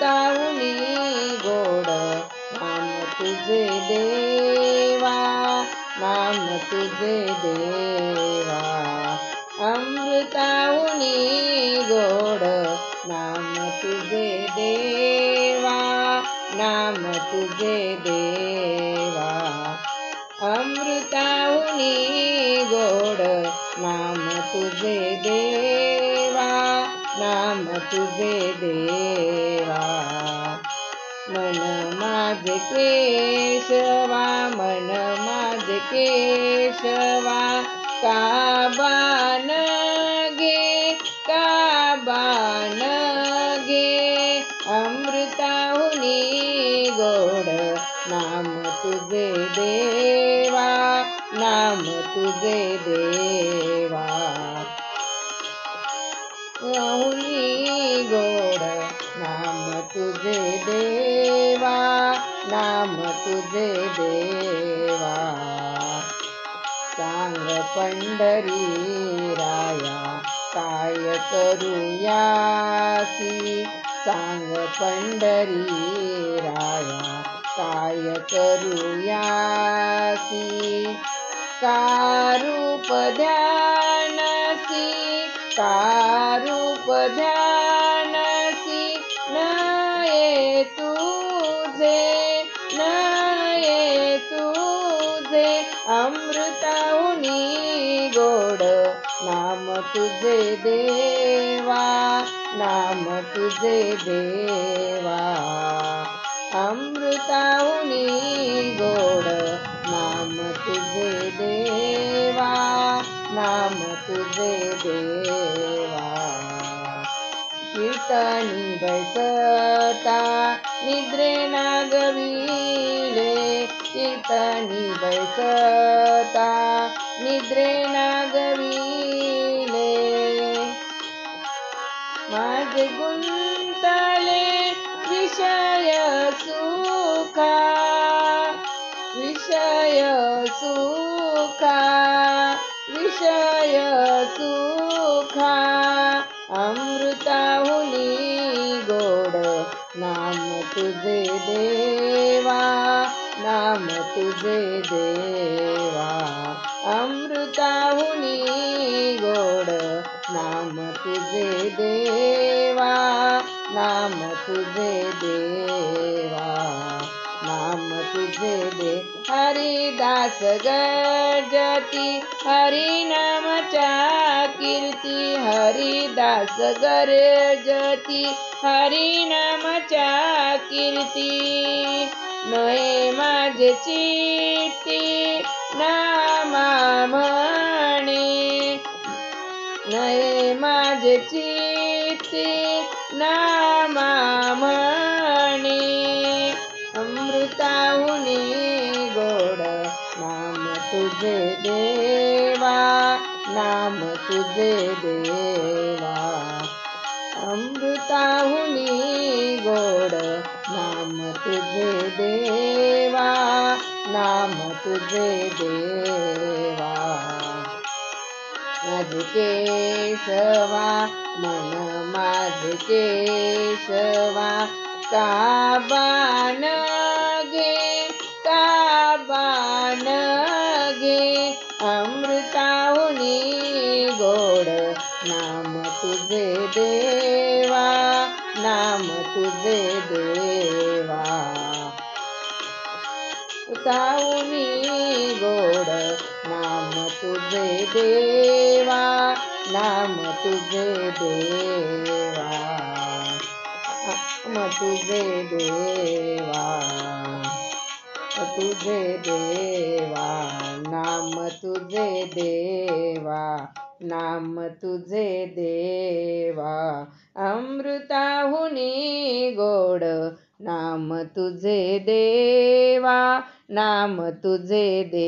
अमृताहुनी गोड नाम तुझे देवा, नाम तुझे देवा. अमृताहुनी गोड नाम तुझे देवा, नाम तुझे देवा. अमृताहुनी गोड नाम तुझे देवा, नाम तुझे देवा. मन माझे केशवा, मन माझे केशवा, काबान घे, काबान घे. अमृताहुनी गोड नाम तुझे देवा, नाम तुझे देवा. अमृताहुनी गोड नाम तुझे देवा, नाम तुझे देवा. सांग पंढरी राया काय करूयासी, सांग पंढरी राया काय करूयासी. का रूप ध्यानसी, का रूप ध्यानसी. नये तुझे, नये तुझे. अमृताहुनी गोड नाम तुझे देवा, नाम तुझे देवा. अमृताहुनी गोड नाम तुझे देवा, नाम तुझे देवा. कीर्तनी बैसता निद्रे नागविले, कीर्तनी बैसता निद्रे नागविले. माझे गुंतले विषय सुखा, विषय सुखा, विषय सुखा. अमृताहुनी गोड नाम तुझे देवा, नाम तुझे देवा. अमृताहुनी गोड नाम तुझे देवा, नाम तुझे देवा. नाम तुझे दे. हरिदास गर्जती हरिनामाच्या कीर्ती, हरिदास गर्जती हरिनामाच्या कीर्ती. नये माझे चित्ती नामा म्हणे, नये माझे चित्ती नामा म्हणे. अमृताहुनी गोड नाम तुझे देवा, नाम तुझे देवा. अमृताहुनी गोड नाम तुझे देवा, नाम तुझे देवा. माझे केशवा, मन माझे केशवा, काबान घे, काबान घे. अमृताहुनी गोड नाम तुझे देवा, नाम तुझे देवा. अमृताहुनी गोड नाम तुझे देवा, नाम तुझे देवा. नाम तुझे देवा, तुझे देवा. नाम तुझे देवा, नाम तुझे देवा. अमृताहुनी गोड नाम तुझे देवा, नाम तुझे देवा.